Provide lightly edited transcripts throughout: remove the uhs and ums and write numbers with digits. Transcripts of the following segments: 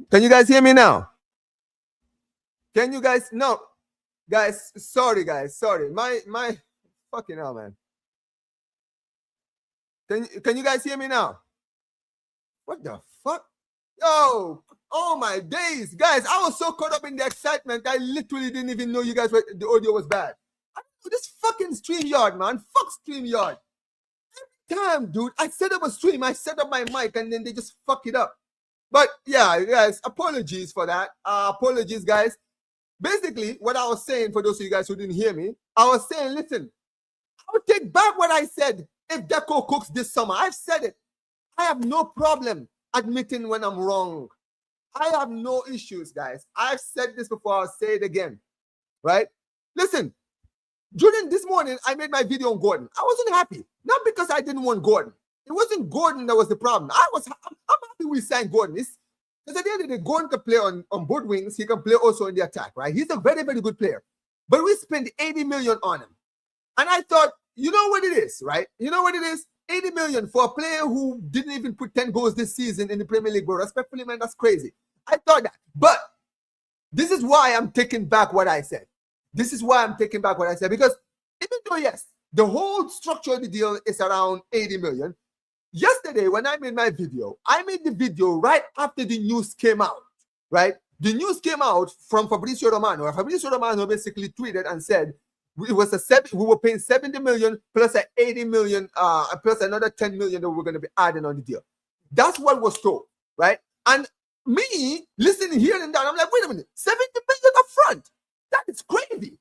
Can you guys hear me now? Can you guys? No, guys. Sorry, guys. Sorry. My fucking hell, man. Can you guys hear me now? What the fuck? Yo, oh my days, guys! I was so caught up in the excitement, I literally didn't even know you guys were the audio was bad. I don't know, this fucking StreamYard, man. Fuck StreamYard. Every time, dude, I set up a stream, I set up my mic, and then they just fuck it up. But yeah, guys, apologies for that. Apologies, guys. Basically, what I was saying, for those of you guys who didn't hear me, I was saying, listen, I would take back what I said if Deco cooks this summer. I've said it. I have no problem admitting when I'm wrong. I have no issues, guys. I've said this before. I'll say it again, right? Listen, Julian, this morning, I made my video on Gordon. I wasn't happy. Not because I didn't want Gordon. It wasn't Gordon that was the problem. I'm happy we signed Gordon. Because at the end of the day, Gordon can play on both wings. He can play also in the attack, right? He's a very, very good player. But we spent 80 million on him. And I thought, you know what it is, right? You know what it is? 80 million for a player who didn't even put 10 goals this season in the Premier League, bro. Respectfully, man, that's crazy. I thought that. But this is why I'm taking back what I said. This is why I'm taking back what I said. Because even though, yes, the whole structure of the deal is around 80 million. Yesterday, when I made my video, I made the video right after the news came out, right? The news came out from Fabrizio Romano. Fabrizio Romano basically tweeted and said, we were paying 70 million plus an 80 million, plus another 10 million that we were going to be adding on the deal. That's what was told, right? And me listening here and down, I'm like, wait a minute, 70 million up front? That is crazy.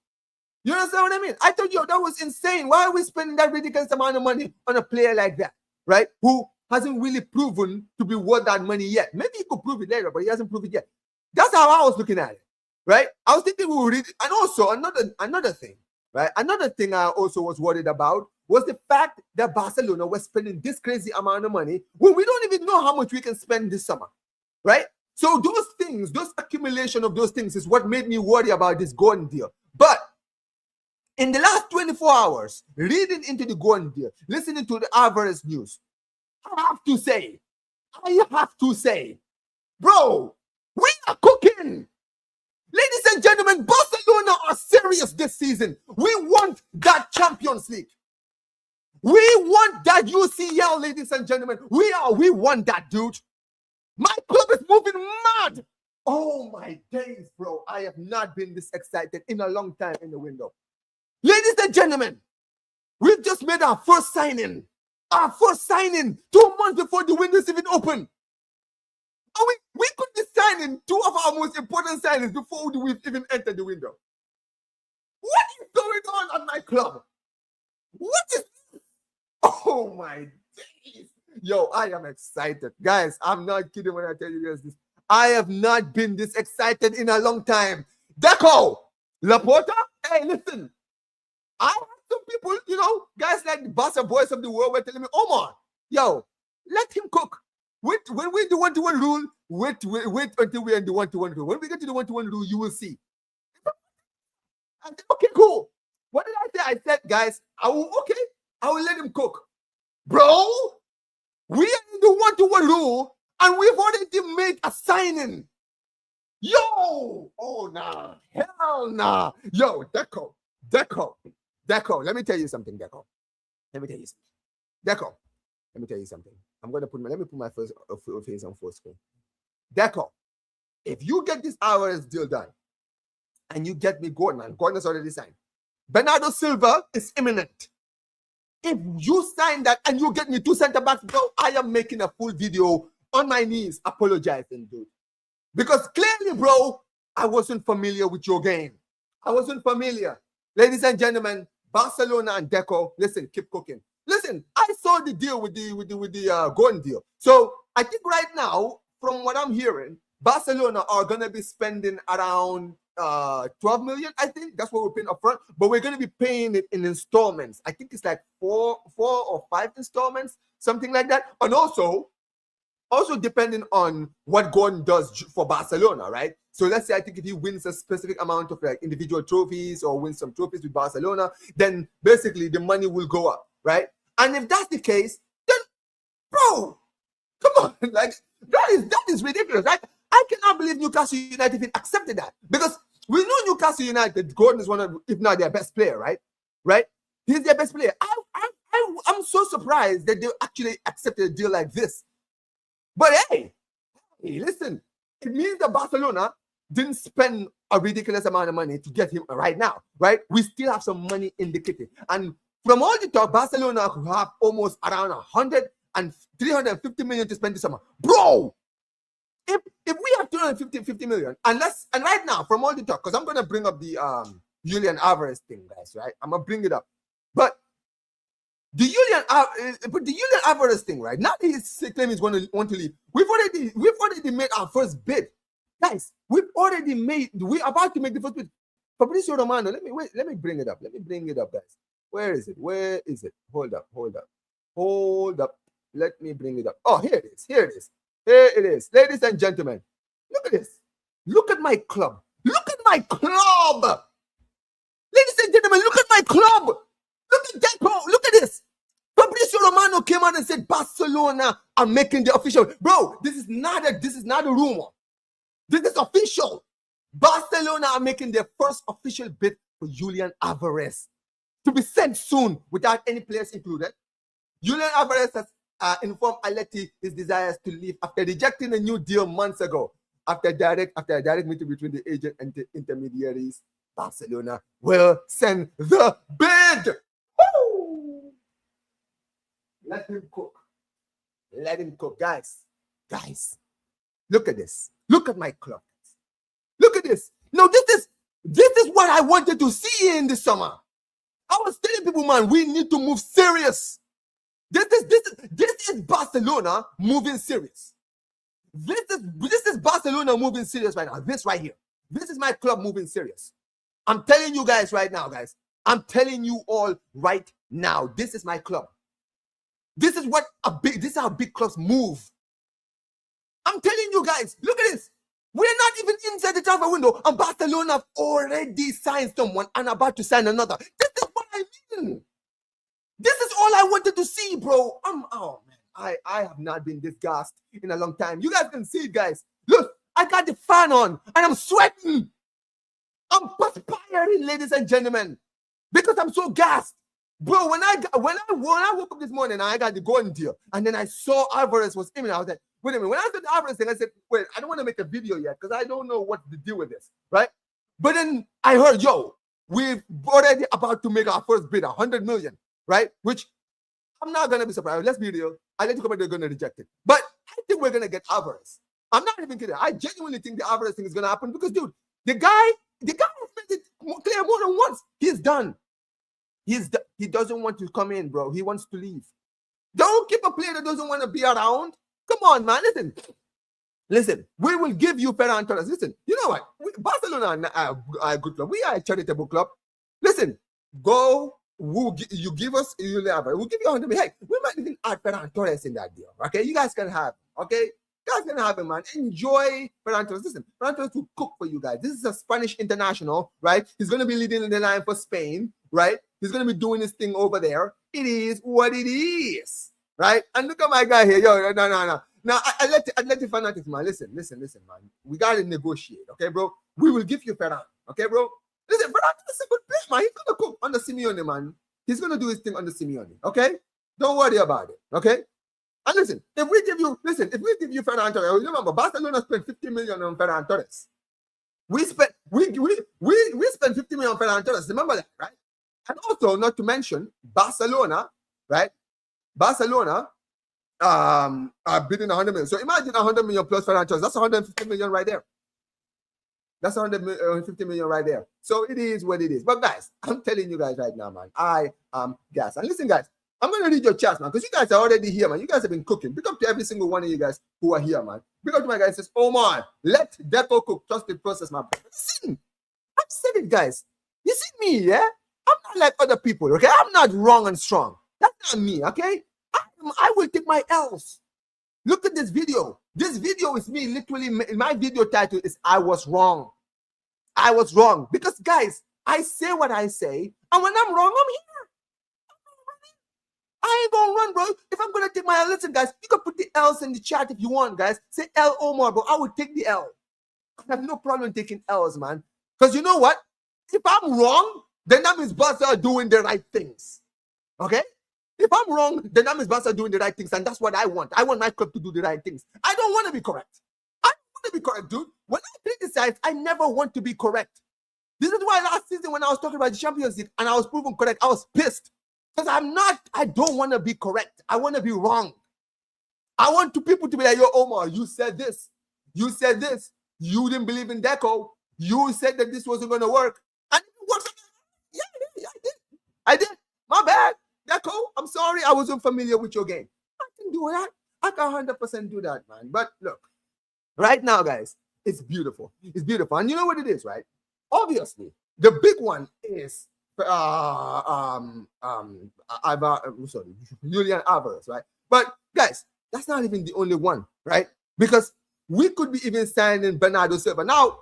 You understand what I mean? I thought, yo, that was insane. Why are we spending that ridiculous amount of money on a player like that, right? Who hasn't really proven to be worth that money yet. Maybe he could prove it later, but he hasn't proved it yet. That's how I was looking at it. right? I was thinking we would read it. And also another thing, right? Another thing I also was worried about was the fact that Barcelona was spending this crazy amount of money when we don't even know how much we can spend this summer, right? So those things, those accumulation of those things is what made me worry about this Gordon deal. But in the last 24 hours, reading into the Gordon deal, listening to the Alvarez news, I have to say, bro, we are cooking. Ladies and gentlemen, Barcelona are serious this season. We want that Champions League. We want that UCL, ladies and gentlemen. We want that, dude. My club is moving mad. Oh my days, bro. I have not been this excited in a long time in the window. Ladies and gentlemen, we've just made our first signing. Our first signing 2 months before the window is even open. And we could be signing two of our most important signings before we've even entered the window. What is going on at my club? What is this? Oh my days. Yo, I am excited. Guys, I'm not kidding when I tell you guys this. I have not been this excited in a long time. Deco, Laporta, hey, listen. I have some people, guys like the Barca boys of the world were telling me, Omar, yo, let him cook. When we do one-to-one rule, wait until we're in the one-to-one rule. When we get to the one-to-one rule, you will see. Okay, cool. What did I say? I said, guys, I will let him cook. Bro, we are in the one-to-one rule, and we've already made a signing. Yo! Oh, nah. Hell nah. Yo, Deco. Let me tell you something, Deco. Let me tell you something. Let me put my face on full screen. Deco, if you get this Alvarez deal done, and you get me Gordon is already signed. Bernardo Silva is imminent. If you sign that and you get me 2 center backs, bro, I am making a full video on my knees apologizing, dude. Because clearly, bro, I wasn't familiar with your game. I wasn't familiar. Ladies and gentlemen, Barcelona and Deco, listen, keep cooking. Listen, I saw the deal with the Gordon deal. So I think right now, from what I'm hearing, Barcelona are gonna be spending around 12 million. I think that's what we're paying up front, but we're gonna be paying it in installments. I think it's like four or 5 installments, something like that. And also depending on what Gordon does for Barcelona, right? So let's say I think if he wins a specific amount of like individual trophies or wins some trophies with Barcelona, then basically the money will go up, right? And if that's the case, then bro, come on, like that is ridiculous, right? I cannot believe Newcastle United even accepted that, because we know Newcastle United, Gordon is one of, if not their best player, right? Right? He's their best player. I'm so surprised that they actually accepted a deal like this. But hey, listen, it means that Barcelona didn't spend a ridiculous amount of money to get him right now, right? We still have some money in the kitty. And from all the talk, Barcelona have almost around 350 million to spend this summer. Bro, if we have 250 million, and right now, from all the talk, because I'm going to bring up the Julian Alvarez thing, guys, right? I'm going to bring it up. But the Julian Alvarez thing, right? Now that he's claiming he's want to leave. We've already made our first bid, guys. We're about to make the first bid. Fabrizio Romano, let me bring it up. Guys. Where is it? Hold up. Let me bring it up. Oh, here it is. Ladies and gentlemen, look at this. Look at my club. Ladies and gentlemen, look at my club. Look at Deco. Look at this. Fabrizio Romano came out and said Barcelona are making the official. Bro, this is not a rumor. This is official. Barcelona are making their first official bid for Julian Alvarez to be sent soon without any players included. Julian Alvarez has informed Atleti his desires to leave after rejecting a new deal months ago. After a direct meeting between the agent and the intermediaries, Barcelona will send the bid. Woo! Let him cook. Guys. Look at this. Look at my club. Look at this. No, this is what I wanted to see in the summer. I was telling people, man, we need to move serious. This is Barcelona moving serious. This is Barcelona moving serious right now. This right here. This is my club moving serious. I'm telling you guys right now, guys. I'm telling you all right now. This is my club. This is how big clubs move. I'm telling you guys, look at this. We're not even inside the transfer window, and Barcelona have already signed someone and about to sign another. This is what I mean. This is all I wanted to see, bro. Oh man, I have not been this gassed in a long time. You guys can see it, guys. Look, I got the fan on and I'm sweating. I'm perspiring, ladies and gentlemen, because I'm so gassed. Bro, when I woke up this morning, I got the golden deal, and then I saw Alvarez was imminent. I was like, wait a minute. When I saw the Alvarez thing, I said, wait, I don't want to make a video yet because I don't know what to do with this, right? But then I heard, yo, we've already about to make our first bid, 100 million, right? Which I'm not gonna be surprised. Let's be real. I think they're gonna reject it, but I think we're gonna get Alvarez. I'm not even kidding. I genuinely think the Alvarez thing is gonna happen because, dude, the guy has made it clear more than once. He's done. He doesn't want to come in, bro. He wants to leave. Don't keep a player that doesn't want to be around. Come on, man. Listen. We will give you Ferran Torres. Listen, you know what? Barcelona are a good club. We are a charitable club. Listen, go. You give us Julian Alvarez. We'll give you 100 million. Hey, we might even add Ferran Torres in that deal. Okay, you guys can have. Okay, you guys can have him, man. Enjoy Ferran Torres. Listen, Ferran Torres will cook for you guys. This is a Spanish international, right? He's going to be leading the line for Spain, right? He's going to be doing his thing over there. It is what it is, right? And look at my guy here. Yo, no. Now, I let the fanatics, man. Listen, man. We got to negotiate, okay, bro? We will give you Ferran, okay, bro? Listen, Ferran is a good player, man. He's going to cook under Simeone, man. He's going to do his thing under Simeone, okay? Don't worry about it, okay? And listen, if we give you Ferran Torres, remember, Barcelona spent 50 million on Ferran Torres. We spent 50 million on Ferran Torres. Remember that, right? And also, not to mention, Barcelona, right? Barcelona are bidding 100 million. So imagine 100 million plus Ferran Torres. That's 150 million right there. That's 150 million right there. So it is what it is. But guys, I'm telling you guys right now, man, I am gassed. And listen, guys, I'm going to read your chats, man, because you guys are already here, man. You guys have been cooking. Big up to every single one of you guys who are here, man. Big up to my guys. Says, oh, man, let Deco cook. Trust the process, man. Listen, I've said it, guys. You see me, yeah? I'm not like other people, okay? I'm not wrong and strong. That's not me, okay? I will take my L's. Look at this video. This video is me literally. My video title is I Was Wrong. I was wrong. Because, guys, I say what I say, and when I'm wrong, I'm here. I ain't gonna run, bro. If I'm gonna take my L, listen, guys, you can put the L's in the chat if you want, guys. Say L Omar, bro. I will take the L. I have no problem taking L's, man. Because you know what? If I'm wrong, then that means Barca are doing the right things. Okay? If I'm wrong, then that means Barca are doing the right things, and that's what I want. I want my club to do the right things. I don't want to be correct. I don't want to be correct, dude. When I criticize, I never want to be correct. This is why last season when I was talking about the Champions League and I was proven correct, I was pissed. Because I don't want to be correct. I want to be wrong. I want people to be like, yo, Omar, you said this. You said this. You didn't believe in Deco. You said that this wasn't going to work. And it worked. Yeah, I did. My bad. Deco, I'm sorry. I wasn't familiar with your game. I can do that. I can 100% do that, man. But look, right now, guys, it's beautiful. It's beautiful. And you know what it is, right? Obviously, the big one is Julian Alvarez, right? But guys, that's not even the only one, right? Because we could be even signing Bernardo Silva. Now,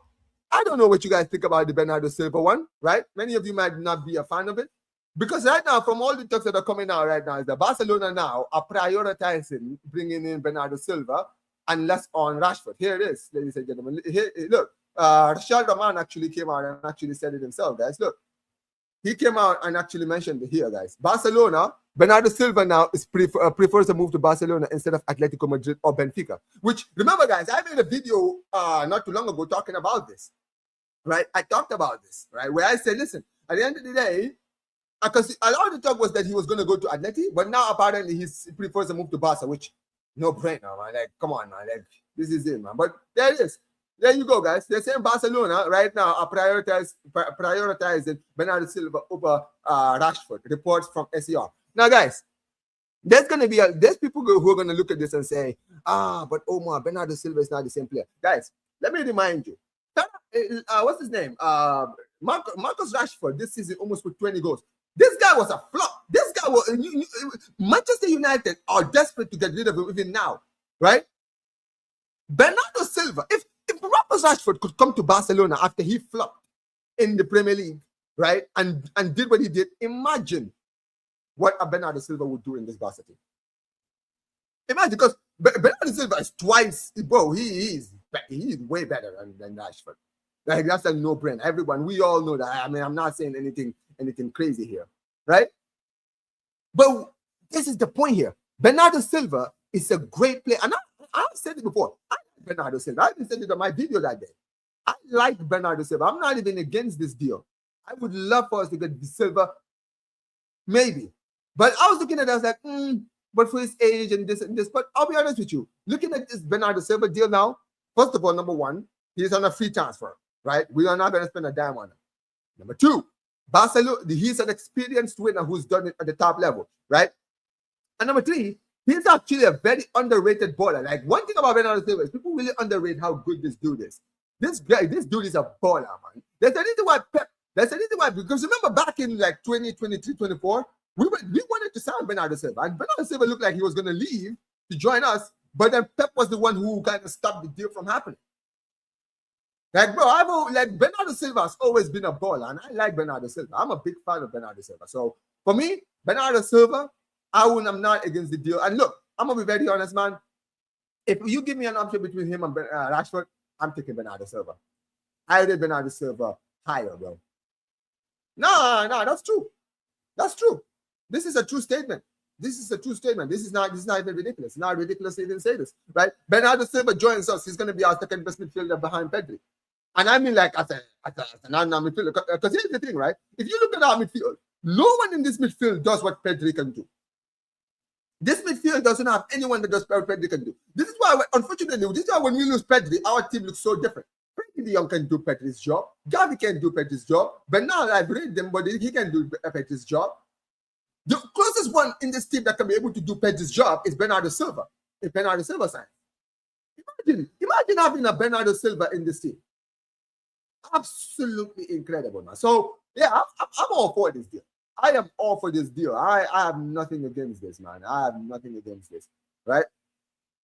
I don't know what you guys think about the Bernardo Silva one, right? Many of you might not be a fan of it. Because right now, from all the talks that are coming out right now, is that Barcelona now are prioritizing bringing in Bernardo Silva and less on Rashford. Here it is, ladies and gentlemen. Here, look, Rashad Rahman actually came out and actually said it himself, guys. Look, he came out and actually mentioned it here, guys. Barcelona, Bernardo Silva now is prefers to move to Barcelona instead of Atletico Madrid or Benfica. Which, remember, guys, I made a video not too long ago talking about this, right? I talked about this, right? Where I said, listen, at the end of the day, because a lot of the talk was that he was going to go to Atleti, but now apparently he prefers to move to Barca, which no brainer, man. Like, come on, man. Like, this is it, man. But there it is. There you go, guys. They're saying Barcelona right now are prioritizing Bernardo Silva over Rashford. Reports from SER. Now, guys, there's people who are going to look at this and say, but Omar, Bernardo Silva is not the same player. Guys, let me remind you, what's his name? Marcus Rashford this season almost with 20 goals. This guy was a flop. This guy was Manchester United are desperate to get rid of him even now, right? Bernardo Silva, if Marcus Rashford could come to Barcelona after he flopped in the Premier League, right, and did what he did, imagine what a Bernardo Silva would do in this Barca team. Imagine, because Bernardo Silva is twice, bro. He's way better than Rashford. Like, that's a no-brainer. Everyone, we all know that. I mean, I'm not saying anything crazy here, right? But this is the point here. Bernardo Silva is a great player, and I've said it before. I like Bernardo Silva. I even said it on my video that day. I like Bernardo Silva. I'm not even against this deal. I would love for us to get Silva, maybe. But I was looking at it, I was like, but for his age and this and this. But I'll be honest with you. Looking at this Bernardo Silva deal now, first of all, number one, he's on a free transfer, right? We are not going to spend a dime on him. Number two, Barcelona, he's an experienced winner who's done it at the top level, right? And number three, he's actually a very underrated baller. Like, one thing about Bernardo Silva is people really underrate how good this dude is. This dude is a baller, man. There's a reason why because remember back in like 2023, 24, we wanted to sign Bernardo Silva, and Bernardo Silva looked like he was going to leave to join us, but then Pep was the one who kind of stopped the deal from happening. Like, bro, Bernardo Silva has always been a baller, and I like Bernardo Silva. I'm a big fan of Bernardo Silva. So for me, Bernardo Silva, I'm not against the deal. And look, I'm gonna be very honest, man. If you give me an option between him and Rashford, I'm taking Bernardo Silva. I rate Bernardo Silva higher, bro. No, that's true. That's true. This is a true statement. This is a true statement. This is not even ridiculous. It's not ridiculous to even say this, right? Bernardo Silva joins us. He's going to be our second best midfielder behind Pedri. And I mean, like, as a non-midfielder. Because here's the thing, right? If you look at our midfield, no one in this midfield does what Pedri can do. This midfield doesn't have anyone that does what Pedri can do. This is why, unfortunately, when we lose Pedri, our team looks so different. Frankie de Jong can do Pedri's job. Gavi can do Pedri's job. Bernard, I've read them, but he can do Pedri's job. The closest one in this team that can be able to do Pedri's job is Bernardo Silva. If Bernardo Silva signs. Imagine having a Bernardo Silva in this team. Absolutely incredible, man. So, yeah, I'm all for this deal. I am all for this deal. I have nothing against this, man. I have nothing against this, right?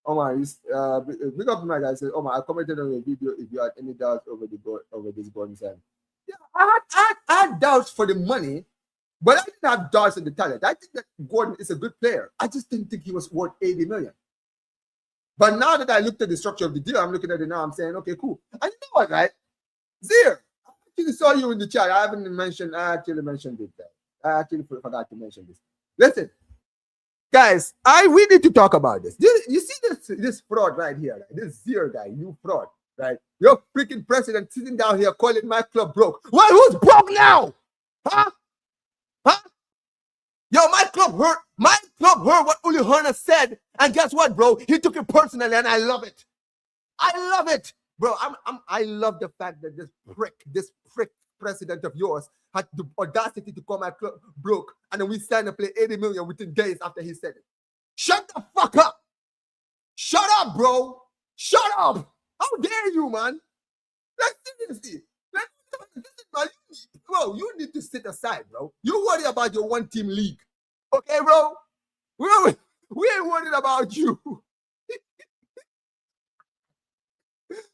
Omar, big up to my guys. Omar, I commented on your video if you had any doubts over this bonus. Yeah, I had doubts for the money, but I didn't have doubts in the talent. I think that Gordon is a good player. I just didn't think he was worth 80 million. But now that I looked at the structure of the deal, I'm looking at it now, I'm saying, okay, cool. And you know what, right? Zier, I actually saw you in the chat. I actually mentioned it there. I actually forgot to mention this. Listen, guys, we need to talk about this. You see this fraud right here, right? This Zier guy, you fraud, right? Your freaking president sitting down here calling my club broke. Why, who's broke now? Huh? Yo, my club heard what Uli Herner said, and guess what, bro? He took it personally, and I love it. I love it, bro. I love the fact that this prick president of yours had the audacity to call my club broke, and then we signed to play 80 million within days after he said it. Shut the fuck up! Shut up, bro! Shut up! How dare you, man? Like, seriously. Bro, you need to sit aside, bro. You worry about your one-team league. Okay, bro? We ain't worried about you.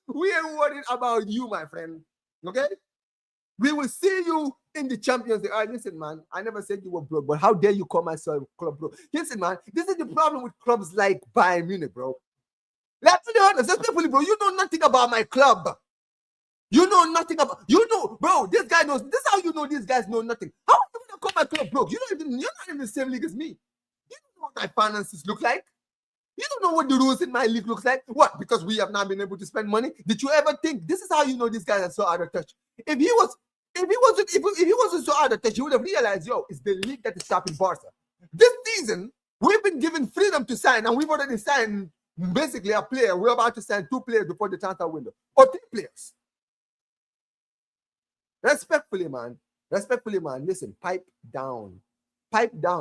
We ain't worried about you, my friend. Okay? We will see you in the Champions League. All right, listen, man. I never said you were broke, but how dare you call myself club broke? Listen, man. This is the problem with clubs like Bayern Munich, bro. Let's be honest. Bro. You know nothing about my club. You know nothing about. Bro. This guy knows. This is how you know these guys know nothing. How are you gonna call my club broke? You're not even in the same league as me. You don't know what my finances look like. You don't know what the rules in my league looks like. What? Because we have not been able to spend money. Did you ever think this is how you know these guys are so out of touch? If he wasn't so out of touch, you would have realized, yo, it's the league that is stopping Barca. This season, we've been given freedom to sign, and we've already signed basically a player. We're about to sign 2 players before the transfer window, or 3 players. Respectfully, man. Listen, pipe down.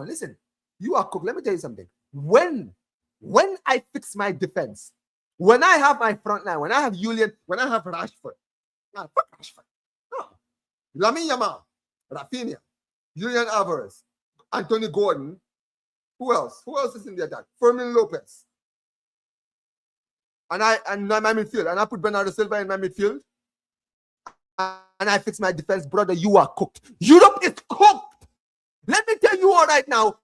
Listen, you are cooked. Let me tell you something. When I fix my defense, when I have my front line, when I have Julian, when I have Rashford, Nah, fuck Rashford. No. Lamine Yamal, Rafinha, Julian Alvarez, Anthony Gordon. Who else? Who else is in the attack? Fermin Lopez. And my midfield. And I put Bernardo Silva in my midfield. And I fix my defense. Brother, you are cooked. Europe is cooked. Let me tell you all right now.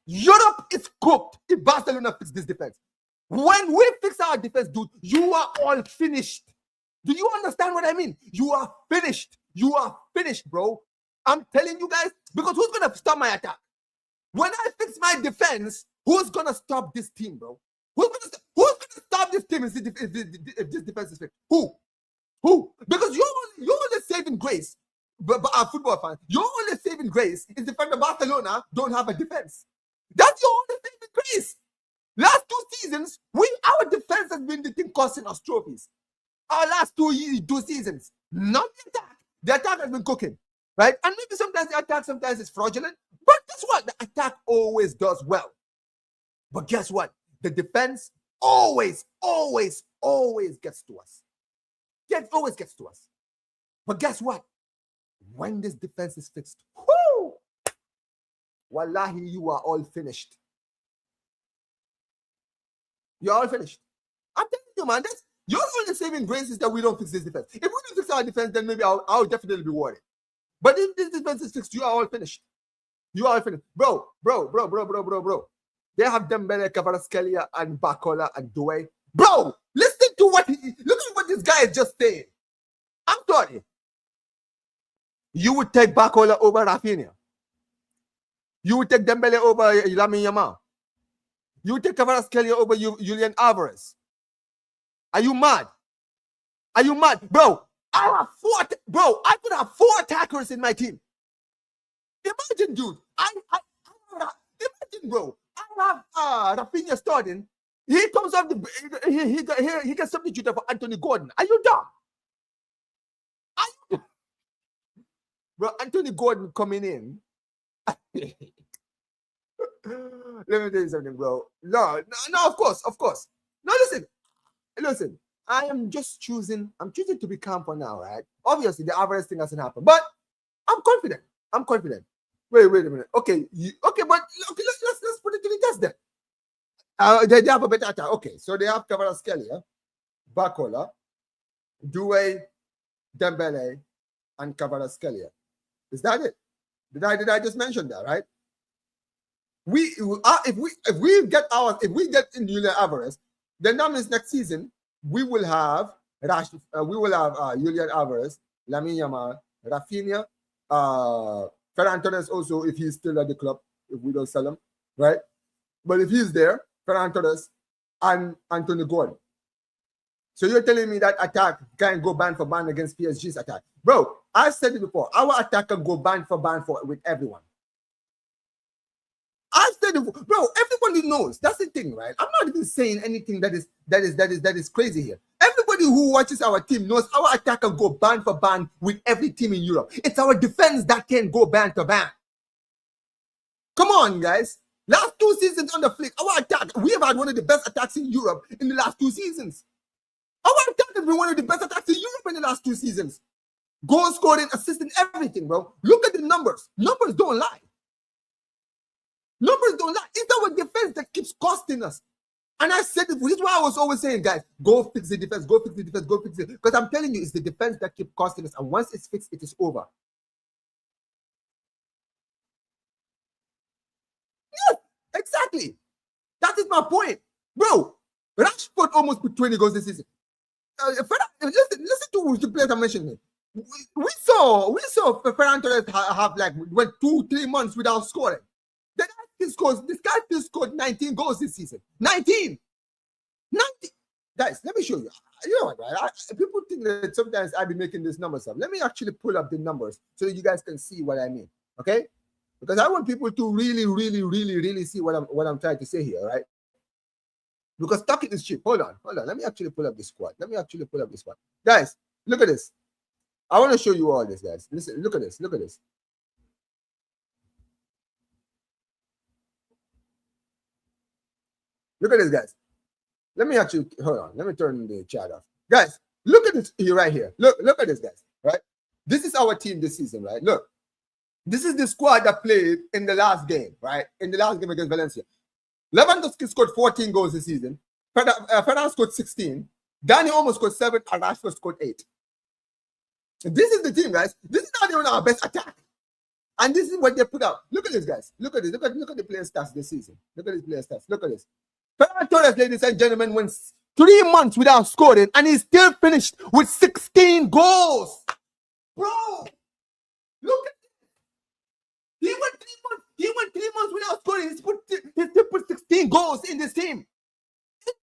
Europe is cooked if Barcelona fix this defense. When we fix our defense, dude, you are all finished. Do you understand what I mean? You are finished. You are finished, bro. I'm telling you guys, because who's going to stop my attack? When I fix my defense, who's going to stop this team, bro? Who's going to stop this team if this defense is fixed? Who? Because you're only saving grace, but our football fans, your only saving grace is the fact that Barcelona don't have a defense. That's your only saving grace. Last 2 seasons, our defense has been the thing costing us trophies. Our last 2 seasons, not the attack. The attack has been cooking, right? And maybe sometimes the attack sometimes is fraudulent, but guess what? The attack always does well. But guess what? The defense always gets to us. It always gets to us. But guess what? When this defense is fixed, whoo! Wallahi, you are all finished. You're all finished. I'm telling you, man, your only saving grace is that we don't fix this defense. If we don't fix our defense, then maybe I'll definitely be worried. But if this defense is fixed, you are all finished. You are all finished. Bro. They have Dembele, Kvaratskhelia, and Barcola and Doué. Bro, listen to look at what this guy is just saying. I'm sorry. You would take Barcola over Rafinha. You would take Dembele over Lamine Yamal. You would take Kvaratskhelia over Julian Alvarez. Are you mad? Are you mad? Bro, I could have 4 attackers in my team. Imagine, dude. Imagine, bro. I have Rafinha starting. He comes off he gets substituted for Anthony Gordon. Are you dumb? Bro, Anthony Gordon coming in. Let me tell you something, bro. No, of course. No, listen. I'm choosing to be calm for now, right? Obviously, the average thing hasn't happened, but I'm confident. Wait a minute. Okay, but let's put it to the test then. They have a better attack. Okay, so they have Kvaratskhelia, Barcola, Doué, Dembele, and Kvaratskhelia. Is that it? Did I just mention that, right? If we get in Julian Alvarez, then that means next season we will have Julian Alvarez, Lamine Yamal, Rafinha, Ferran Torres also if he's still at the club, if we don't sell him, right? But if he's there, Ferran Torres and Anthony Gordon. So you're telling me that attack can go band for band against PSG's attack. Bro, I said it before. Our attack can go band for with everyone. I said it, bro, everybody knows. That's the thing, right? I'm not even saying anything that is crazy here. Everybody who watches our team knows our attack can go band for band with every team in Europe. It's our defense that can go band to band. Come on, guys. Last 2 seasons on the Flick, our attack, we have had one of the best attacks in Europe in the last 2 seasons. Our attack has been one of the best attacks in Europe in the last 2 seasons. Goal scoring, assisting, everything, bro. Look at the numbers. Numbers don't lie. Numbers don't lie. It's our defense that keeps costing us. And I said, this is why I was always saying, guys, go fix the defense, go fix the defense, go fix it. Because I'm telling you, it's the defense that keeps costing us. And once it's fixed, it is over. Yes, exactly. That is my point. Bro, Rashford almost put 20 goals this season. Listen to the players I mentioned. We saw Ferran Torres have went 2-3 months without scoring. This guy still scored 19 goals this season. 19. Guys, let me show you. You know what, right? People think that sometimes I be making these numbers up. Let me actually pull up the numbers so that you guys can see what I mean. Okay? Because I want people to really see what I'm trying to say here, right? Because talking is cheap. Hold on. Let me actually pull up the squad. Guys, look at this. I want to show you all this, guys. Listen, look at this. Look at this, guys. Let me actually hold on. Let me turn the chat off. Guys, Look at this here, right here. Look at this, guys. Right? This is our team this season, right? Look. This is the squad that played in the last game, right? In the last game against Valencia. Lewandowski scored 14 goals this season. Ferran scored 16. Dani almost scored 7. And Rashford scored 8. This is the team, guys. This is not even our best attack. And this is what they put out. Look at this, guys. Look at this. Look at the player stats this season. Look at his player stats. Look at this. Ferran Torres, ladies and gentlemen, went 3 months without scoring, and he still finished with 16 goals. Bro, look at He went 3 months without scoring. He still put 16 goals in this team.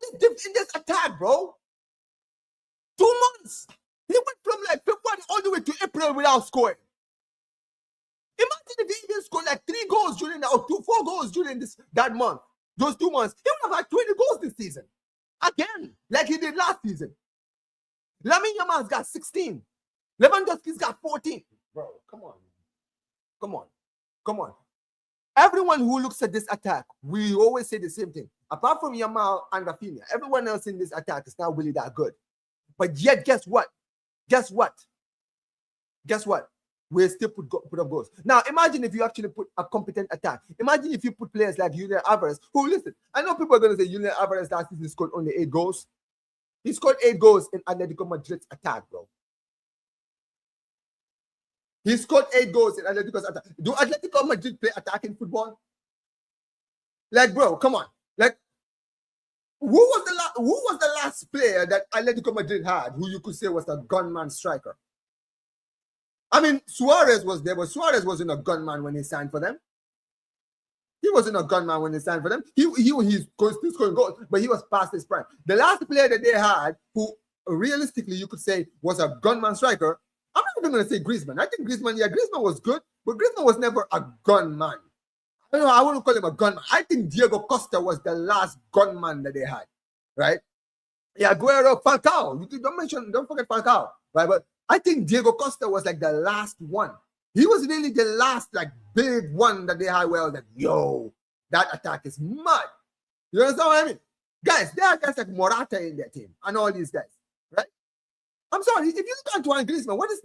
In this attack, bro. 2 months. He went from like February all the way to April without scoring. Imagine if he even scored like 3 goals during that, or 4 goals during that month. Those 2 months. He would have had 20 goals this season. Again, like he did last season. Lamine Yamal's got 16. Lewandowski's got 14. Bro, come on. Come on. Come on. Everyone who looks at this attack, we always say the same thing. Apart from Yamal and Rafinha, everyone else in this attack is not really that good. But yet, guess what? Guess what? Guess what? We still put up goals. Now, imagine if you actually put a competent attack. Imagine if you put players like Julian Alvarez, who, listen, I know people are going to say Julian Alvarez last season scored only 8 goals. He scored 8 goals in Atletico Madrid's attack, bro. He scored 8 goals in Atletico's attack. Do Atletico Madrid play attacking football? Like, bro, come on. Like, who was the last player that Atletico Madrid had who you could say was a gunman striker? I mean, Suarez was there, but Suarez wasn't a gunman when he signed for them. He wasn't a gunman when he signed for them. He's still scoring goals, but he was past his prime. The last player that they had who realistically you could say was a gunman striker, I'm not even going to say Griezmann. I think Griezmann was good, but Griezmann was never a gunman. I wouldn't call him a gunman. I think Diego Costa was the last gunman that they had, right? Yeah, Aguero, Falcao. Don't forget Falcao, right? But I think Diego Costa was like the last one. He was really the last like big one that they had where I was like, yo, that attack is mad. You understand what I mean? Guys, there are guys like Morata in their team and all these guys, right? I'm sorry, if you look at Antoine Griezmann, what's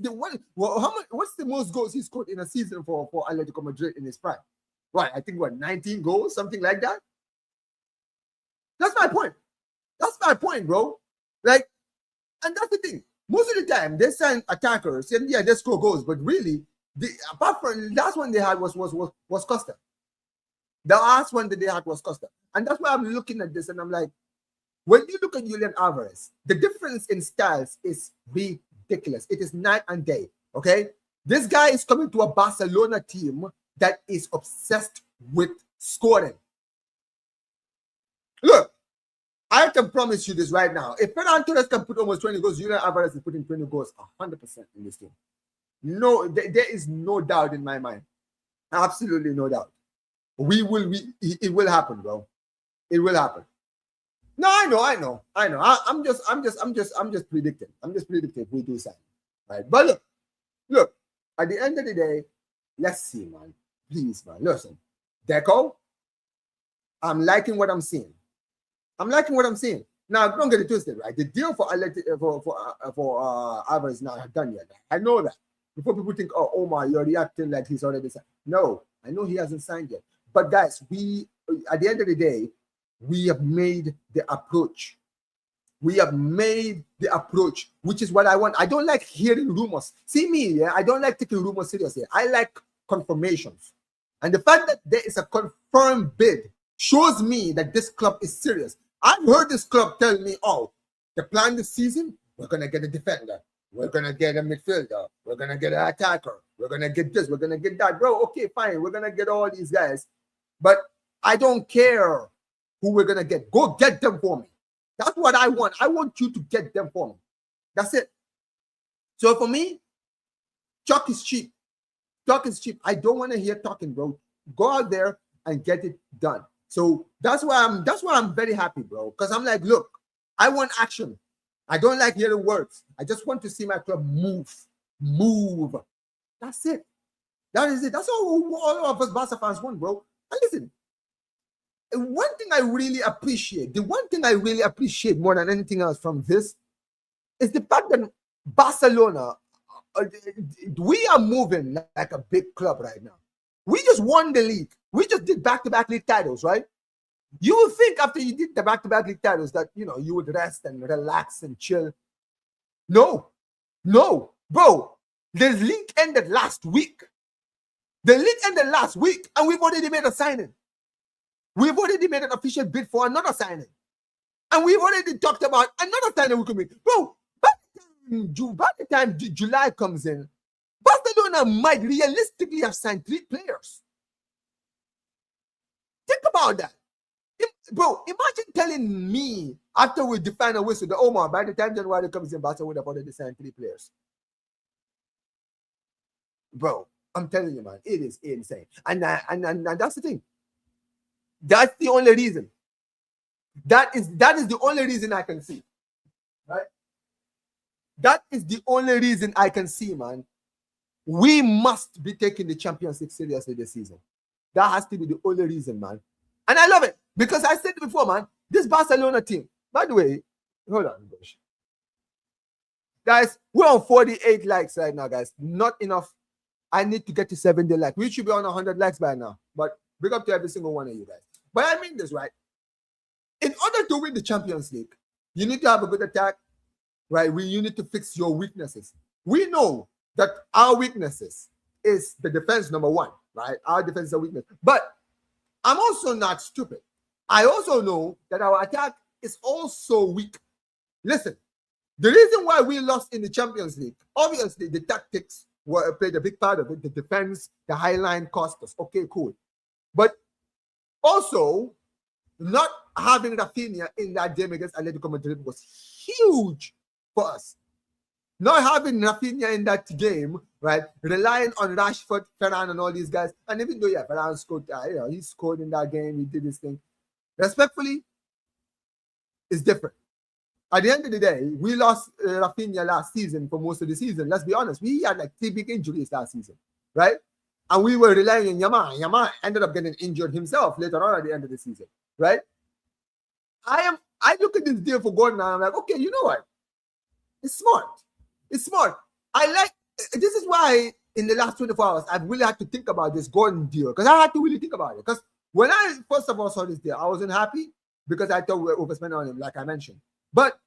the most goals he scored in a season for Atletico Madrid in his prime? Right, I think 19 goals, something like that. That's my point. That's my point, bro. Like, and that's the thing. Most of the time, they sign attackers, and yeah, they score goals, but really, apart from the last one they had was Costa. The last one that they had was Costa. And that's why I'm looking at this and I'm like, when you look at Julian Alvarez, the difference in styles is ridiculous. It is night and day, okay? This guy is coming to a Barcelona team that is obsessed with scoring. Look, I can promise you this right now. If Ferran Torres can put almost 20 goals, Julian Alvarez is putting 20 goals 100% in this team. No, there is no doubt in my mind. Absolutely no doubt. It will happen, bro. It will happen. No, I know. I'm just predicting. I'm just predicting if we do something, right? But look. At the end of the day, let's see, man. Please, man. Listen, Deco. I'm liking what I'm seeing. Now, don't get it twisted, right? The deal for Alvarez is not done yet. I know that. Before people think, oh, Omar, you're reacting like he's already signed. No, I know he hasn't signed yet. But guys, at the end of the day, we have made the approach. We have made the approach, which is what I want. I don't like hearing rumors. See me, yeah? I don't like taking rumors seriously. I like confirmations. And the fact that there is a confirmed bid shows me that this club is serious. I've heard this club tell me, oh, the plan this season, we're going to get a defender. We're going to get a midfielder. We're going to get an attacker. We're going to get this. We're going to get that. Bro, okay, fine. We're going to get all these guys. But I don't care who we're going to get. Go get them for me. That's what I want. I want you to get them for me. That's it. So for me, talk is cheap. Talk is cheap. I don't want to hear talking, bro. Go out there and get it done. So that's why I'm very happy, bro. Because I'm like, look, I want action. I don't like hearing words. I just want to see my club move. Move. That's it. That is it. That's all of us Barca fans want, bro. And listen, the one thing I really appreciate more than anything else from this is the fact that Barcelona, we are moving like a big club right now. We just won the league. We just did back-to-back league titles, right? You would think after you did the back-to-back league titles that, you would rest and relax and chill. No, bro. The league ended last week. The league ended last week, and we've already made a signing. We've already made an official bid for another signing. And we've already talked about another signing we could make. Bro, by the time July comes in, Barcelona might realistically have signed 3 players. Think about that. Bro, imagine telling me after we define a whistle that, Omar, by the time January comes in, Barcelona would have already signed 3 players. Bro, I'm telling you, man, it is insane. And that's the thing. That's the only reason. That is the only reason I can see. Right? That is the only reason I can see, man. We must be taking the Champions League seriously this season. That has to be the only reason, man. And I love it. Because I said it before, man. This Barcelona team. By the way, hold on, gosh. Guys, we're on 48 likes right now, guys. Not enough. I need to get to 70 likes. We should be on 100 likes by now. But big up to every single one of you guys. But I mean this, right? In order to win the Champions League, you need to have a good attack, right? You need to fix your weaknesses. We know that our weaknesses is the defense, number one, right? Our defense is a weakness. But I'm also not stupid. I also know that our attack is also weak. Listen, the reason why we lost in the Champions League, obviously the tactics played a big part of it. The defense, the high line cost us. Okay, cool. But also, not having Rafinha in that game against Atletico Madrid was huge for us. Not having Rafinha in that game, right? Relying on Rashford, Ferran, and all these guys. And even though, Ferran scored, he scored in that game. He did his thing. Respectfully, it's different. At the end of the day, we lost Rafinha last season for most of the season. Let's be honest. We had like 3 big injuries last season, right? And we were relying on Yamal. Yamal ended up getting injured himself later on at the end of the season, right? I look at this deal for Gordon and I'm like, okay, you know what? It's smart. It's smart. This is why in the last 24 hours, I've really had to think about this Gordon deal because I had to really think about it. Because when I first of all saw this deal, I wasn't happy because I thought we were overspending on him, like I mentioned. But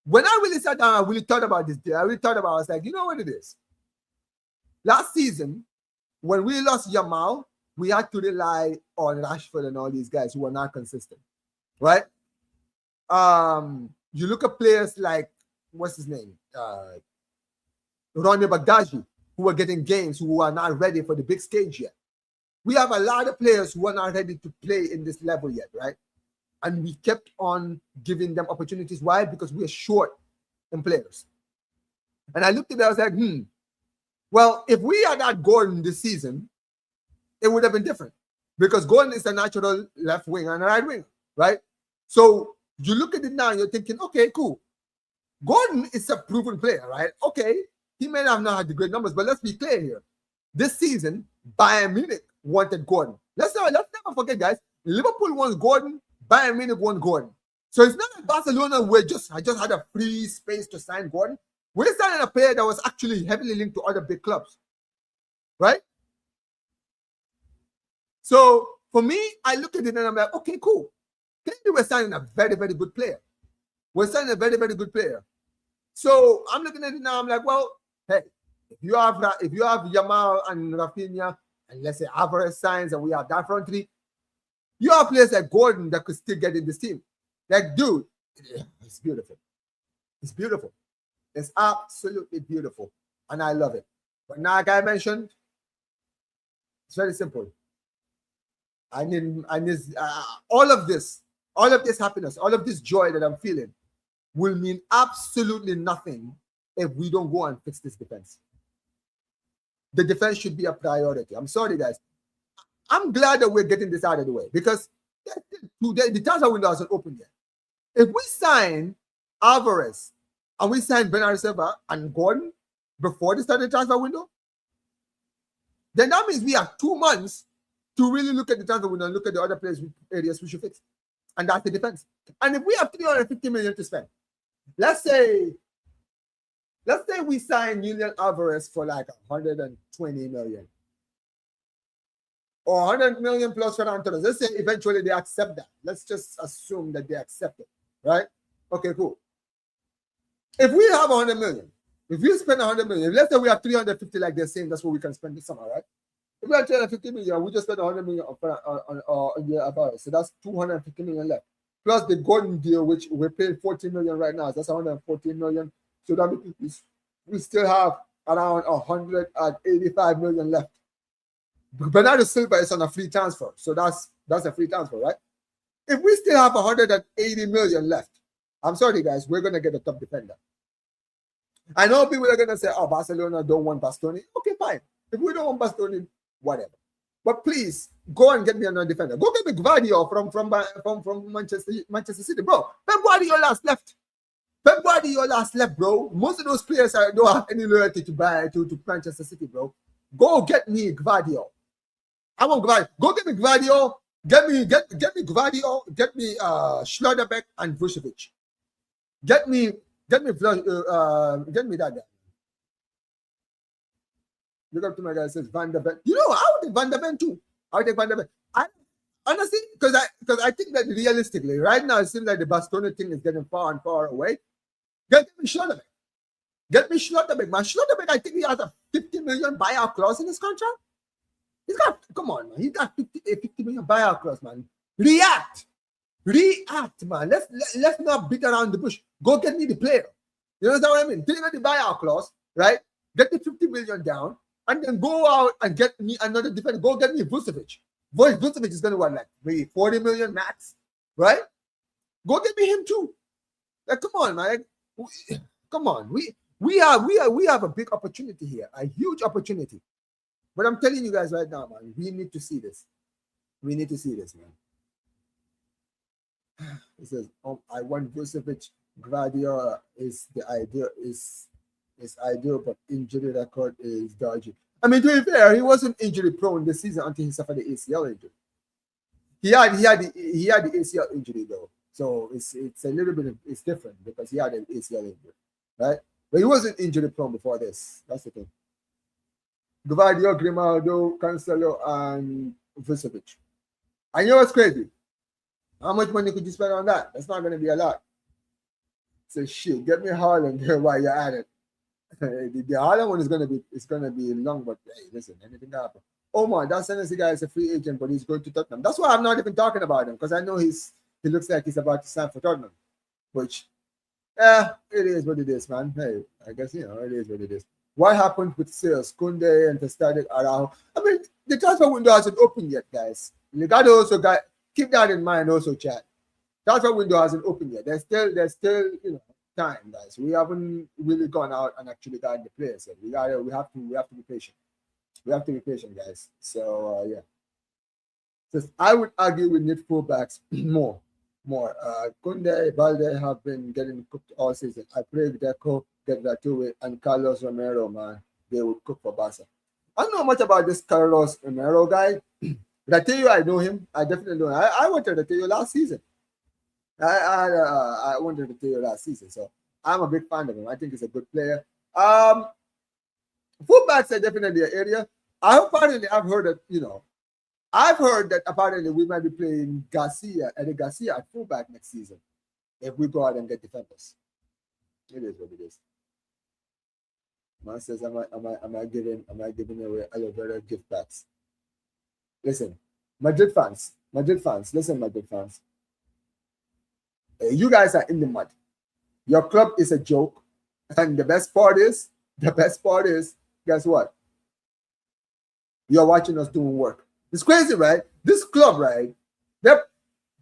when I really sat down, I really thought about this deal. I was like, you know what it is? Last season, when we lost Yamal, we had to rely on Rashford and all these guys who were not consistent, right? You look at players like, what's his name? Ronnie Bagdaji, who are getting games, who are not ready for the big stage yet. We have a lot of players who are not ready to play in this level yet, right? And we kept on giving them opportunities. Why? Because we are short in players. And I looked at it, I was like, well, if we had had Gordon this season, it would have been different. Because Gordon is a natural left wing and a right wing, right? So you look at it now and you're thinking, okay, cool. Gordon is a proven player, right? Okay, he may have not had the great numbers, but let's be clear here. This season, Bayern Munich wanted Gordon. Let's never forget, guys. Liverpool wants Gordon, Bayern Munich won Gordon. So it's not like Barcelona I just had a free space to sign Gordon. We're signing a player that was actually heavily linked to other big clubs, right? So for me, I look at it and I'm like, okay, cool. Clearly we're signing a very, very good player. We're signing a very, very good player. So I'm looking at it now. I'm like, well, hey, if you have Yamal and Rafinha, and let's say Alvarez signs, and we have that front three, you have players like Gordon that could still get in this team. Like, dude, it's beautiful. It's beautiful. It's absolutely beautiful, and I love it. But now, like I mentioned, it's very simple. I need all of this happiness, all of this joy that I'm feeling will mean absolutely nothing if we don't go and fix this defense. The defense should be a priority. I'm sorry, guys. I'm glad that we're getting this out of the way because the transfer window hasn't opened yet. If we sign Alvarez and we sign Bernardo Silva and Gordon before the start of the transfer window, then that means we have 2 months to really look at the transfer window and look at the other areas we should fix. And that's the defense. And if we have 350 million to spend, let's say Let's say we sign Julian Alvarez for like 120 million or 100 million plus for Antonio. Let's say eventually they accept that. Let's just assume that they accept it, right? Okay, cool. If we have 100 million, if we spend 100 million, let's say we have 350, like they're saying, that's what we can spend this summer, right? If we have 350 million, we just spend 100 million on year about it. So that's 250 million left. Plus the Gordon deal, which we're paying 14 million right now. That's 114 million. So that means we still have around 185 million left. Bernardo Silva is on a free transfer. So that's a free transfer, right? If we still have 180 million left, I'm sorry, guys, we're going to get a top defender. I know people are going to say, oh, Barcelona don't want Bastoni. Okay, fine. If we don't want Bastoni, whatever. But please, go and get me another defender. Go get me Gvardiol from Manchester City. Bro, Pep Guardiola last left. Pep Guardiola last left, bro. Most of those players don't have any loyalty to Manchester City, bro. Go get me Gvardiol. I want Gvardiol. Go get me Gvardiol. Get me Gvardiol. Get me Schlotterbeck and Vucevic. Get me that guy. Look up to my guy says Van der Ven. You know, I would take Van der Ven too. I would take Van der Ven. Honestly, because I think that realistically, right now it seems like the Barcelona thing is getting far and far away. Get me Schlotterbeck. Get me Schlotterbeck, man. Schlotterbeck, I think he has a 50 million buyout clause in his contract. He's got, come on, man. He's got a 50 million buyout clause, man. React, man. Let's not beat around the bush. Go get me the player. You know what I mean? Deliver the buyout clause, right? Get the 50 million down, and then go out and get me another defender. Go get me Vucevic. Vucevic is going to want like maybe 40 million max, right? Go get me him too. Like, come on, man. Come on. We have a big opportunity here, a huge opportunity. But I'm telling you guys right now, man, we need to see this. We need to see this, man. It says, I want Vucevic. Gvardiol is the idea is ideal, but injury record is dodgy. I mean, to be fair, he wasn't injury prone this season until he suffered the ACL injury. He had the ACL injury though, so it's a little bit it's different because he had an ACL injury, right? But he wasn't injury prone before this. That's the thing. Gvardiol, Grimaldo, Cancelo, and Vucevic. I know what's crazy. How much money could you spend on that? That's not going to be a lot. So shit, get me Haaland here while you're at it. The Haaland one is gonna be long, but hey, listen, anything can happen. Oh man, that Senesi guy is a free agent, but he's going to Tottenham. That's why I'm not even talking about him, because I know he looks like he's about to sign for Tottenham. Which, it is what it is, man. Hey, I guess it is what it is. What happened with sales, Kunde and Testadic Araujo? I mean, the transfer window hasn't opened yet, guys. You gotta also keep that in mind, also, chat. Transfer window hasn't opened yet. There's still time, guys. We haven't really gone out and actually got the players yet. We have to be patient. We have to be patient, guys. So yeah. Says I would argue we need fullbacks more. Kunde, Balde have been getting cooked all season. I pray Deco get that too, and Carlos Romero, man, they would cook for Barca. I don't know much about this Carlos Romero guy. But I tell you, I know him. I definitely know him. I wanted to tell you last season. I wanted to tell you last season, so I'm a big fan of him. I think he's a good player. Fullbacks are definitely an area. I've heard that apparently we might be playing Eddie Garcia at fullback next season if we go out and get defenders. It is what it is. Man says, am I giving away aloe vera gift packs? Listen, Madrid fans, listen, Madrid fans. You guys are in the mud. Your club is a joke. And the best part is, guess what? You're watching us doing work. It's crazy, right? This club, right? Their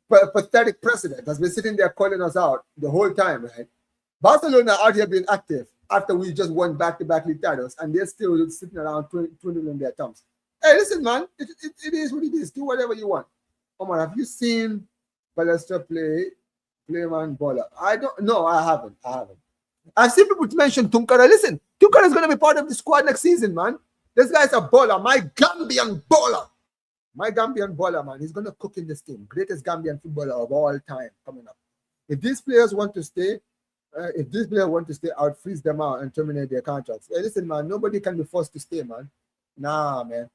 pathetic president has been sitting there calling us out the whole time, right? Barcelona out here being active after we just won back-to-back league titles, and they're still sitting around twiddling their thumbs. Hey, listen, man, it is what it is. Do whatever you want. Omar, have you seen Palestra play man baller? I haven't. I've seen people mention Tunkara. Listen, Tunkara is going to be part of the squad next season, man. This guy's a baller, my Gambian baller, man. He's going to cook in this team. Greatest Gambian footballer of all time coming up. If these players want to stay, If this player want to stay out, freeze them out and terminate their contracts. Hey, listen, man, nobody can be forced to stay, man. Nah, man.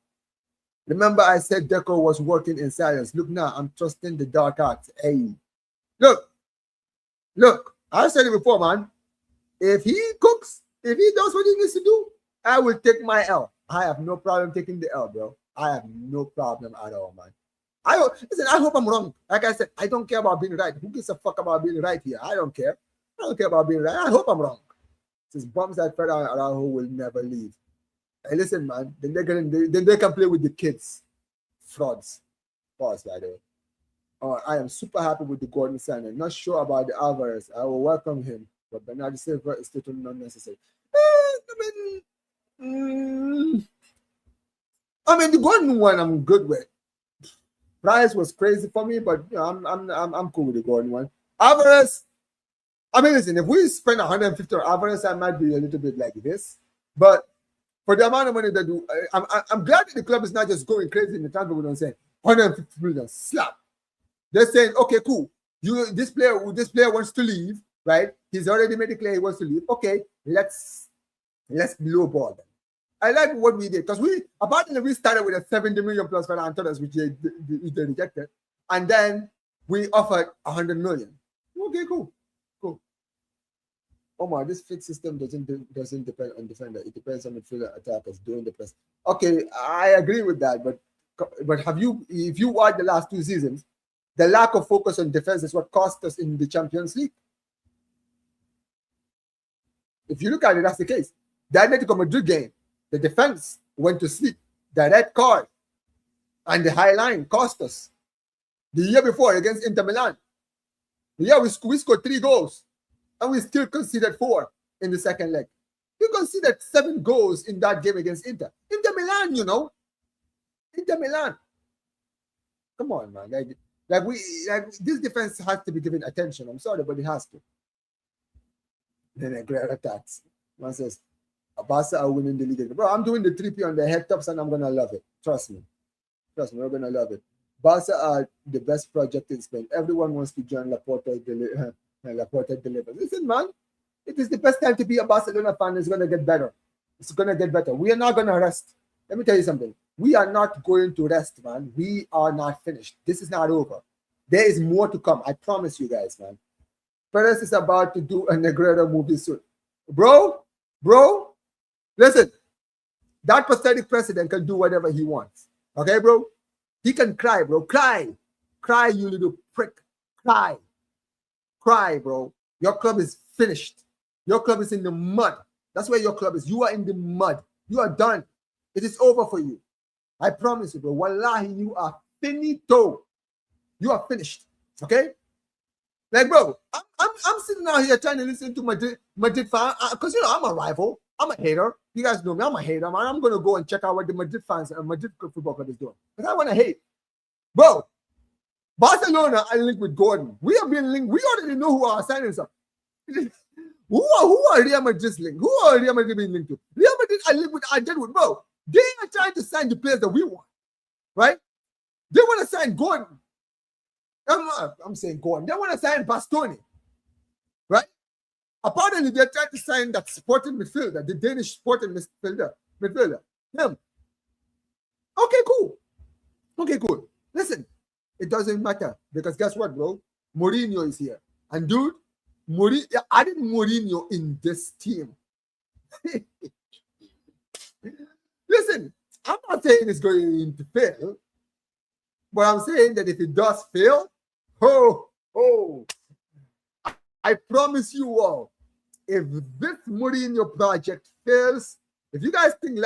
Remember, I said Deco was working in silence. Look now, I'm trusting the dark arts. Hey, look, I said it before, man. If he cooks, if he does what he needs to do, I will take my L. I have no problem taking the L, bro. I have no problem at all, man. I hope I'm wrong. Like I said, I don't care about being right. Who gives a fuck about being right here? I don't care. I don't care about being right. I hope I'm wrong. It's bums that Fred Araujo will never leave. Hey, listen, man. Then they can play with the kids. Frauds. Pause, by the way. I am super happy with the Gordon signing. Not sure about the Alvarez. I will welcome him, but Bernardo Silva is totally not necessary. I mean, the Gordon one I'm good with. Price was crazy for me, but you know, I'm cool with the Gordon one. Alvarez. I mean, listen, if we spend 150 on Alvarez, I might be a little bit like this. But for the amount of money they do, I'm glad that the club is not just going crazy in the transfer window and saying 150 million slap. They're saying, okay, cool. This player wants to leave, right? He's already made it clear he wants to leave. Okay, let's blow ball them. I like what we did because apparently we started with a 70 million plus for Antonis, which they rejected, and then we offered 100 million. Okay, cool. Omar, this fixed system doesn't depend on defender. It depends on midfielder attackers doing the press. Okay, I agree with that, but if you watch the last 2 seasons, the lack of focus on defense is what cost us in the Champions League. If you look at it, that's the case. The Atletico Madrid game, the defense went to sleep. The red card and the high line cost us. The year before against Inter Milan, we scored 3 goals. And we still conceded 4 in the second leg. We conceded 7 goals in that game against Inter. Inter Milan, you know. Inter Milan. Come on, man. This defense has to be given attention. I'm sorry, but it has to. Then a great attacks. Man says, Barca are winning the league. Bro, I'm doing the 3P on the head tops and I'm going to love it. Trust me, we're going to love it. Barca are the best project in Spain. Everyone wants to join Laporta delivers. Listen, man, it is the best time to be a Barcelona fan. It's going to get better. It's going to get better. We are not going to rest. Let me tell you something. We are not going to rest, man. We are not finished. This is not over. There is more to come. I promise you guys, man. Perez is about to do a Negredo movie soon. Bro, listen. That pathetic president can do whatever he wants. Okay, bro? He can cry, bro. Cry, you little prick. Cry, bro. Your club is finished. Your club is in the mud. That's where your club is. You are in the mud. You are done. It is over for you. I promise you, bro. Wallahi, you are finito. You are finished. Okay? Like, bro, I'm sitting out here trying to listen to Madrid fan because, you know, I'm a rival. I'm a hater. You guys know me. I'm a hater, man. I'm going to go and check out what the Madrid fans and Madrid football club is doing because I want to hate. Bro, Barcelona are linked with Gordon. We are being linked. We already know who our signings are. Who are Real Madrid's linked? Who are Real Madrid being linked to? Real Madrid are linked with Argentina. Bro, they are trying to sign the players that we want, right? They want to sign Gordon. I'm saying Gordon. They want to sign Bastoni, right? Apparently, they're trying to sign that sporting midfielder, the Danish sporting midfielder. Him. Okay, cool. Listen. It doesn't matter because guess what, bro? Mourinho is here. And dude, I did Mourinho in this team. Listen, I'm not saying it's going to fail, but I'm saying that if it does fail, I promise you all, if this Mourinho project fails, if you guys think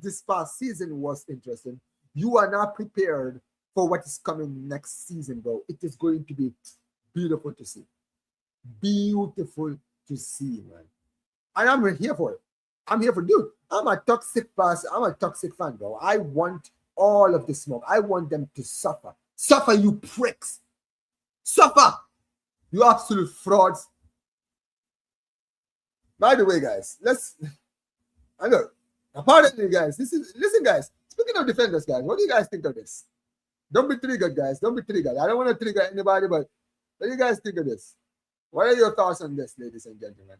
this past season was interesting, you are not prepared for what is coming next season, bro. It is going to be beautiful to see. Beautiful to see, man. And I'm here for it. I'm here for it. Dude, I'm a toxic person. I'm a toxic fan, bro. I want all of the smoke. I want them to suffer. Suffer, you pricks. Suffer. You absolute frauds. By the way, guys, I know. Apparently, guys, listen, guys. Speaking of defenders, guys, what do you guys think of this? Don't be triggered, guys. Don't be triggered. I don't want to trigger anybody, but what do you guys think of this? What are your thoughts on this, ladies and gentlemen?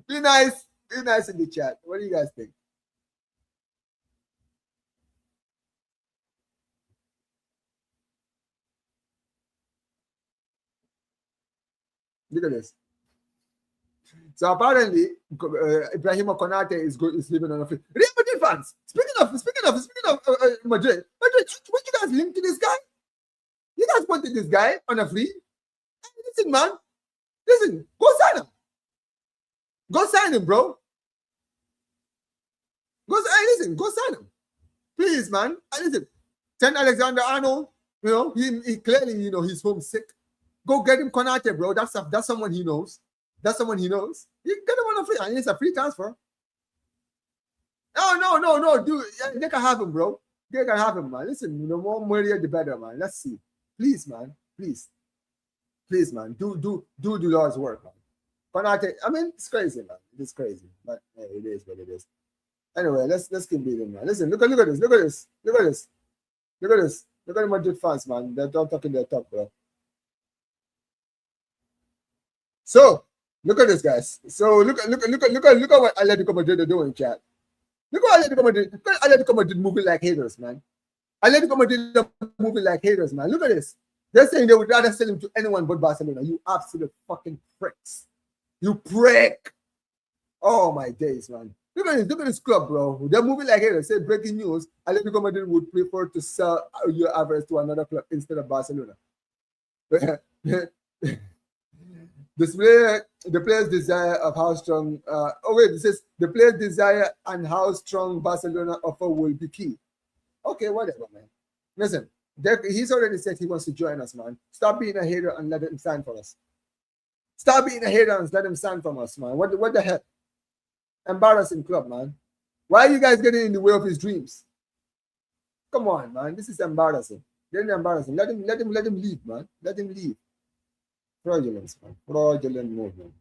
Be nice in the chat. What do you guys think? Look at this. So apparently, Ibrahim Konate is living on a free. Real Madrid fans. Speaking of Madrid, what you guys linked to this guy? You guys wanted this guy on a free? Listen, man. Listen, go sign him. Go sign him, bro. Go sign him. Please, man. Listen, Trent Alexander-Arnold, he clearly, he's homesick. Go get him Konate, bro. That's someone he knows. That's someone he knows. You get him on a free, and it's a free transfer. No, dude. They can have him, bro. They can have him, man. Listen, the more money, the better, man. Let's see. Please, man. Please, man. Do the Lord's work, man. Konate, I mean, it's crazy, man. It's crazy, but hey, it is what it is. Anyway, let's keep beating, man. Listen, look at this. Look at the Madrid fans, man. They're talking their talk, bro. So look at this, guys. So look at what Atletico Madrid are doing, chat. Look at Atletico Madrid moving like haters, man. Atletico Madrid are moving like haters, man. Look at this. They're saying they would rather sell him to anyone but Barcelona. You absolute fucking pricks. You prick. Oh my days, man. Look at this club, bro. They're moving like haters. Say breaking news. Atletico Madrid would prefer to sell Julian Alvarez to another club instead of Barcelona. Display the player's desire of how strong. It says the player's desire and how strong Barcelona offer will be key. Okay, whatever, man. Listen, he's already said he wants to join us, man. Stop being a hater and let him sign for us. Stop being a hater and let him sign from us, man. What the heck? Embarrassing club, man. Why are you guys getting in the way of his dreams? Come on, man. This is embarrassing. Getting embarrassing. Let him leave, man. Let him leave. Fraudulence, man. Fraudulent movement.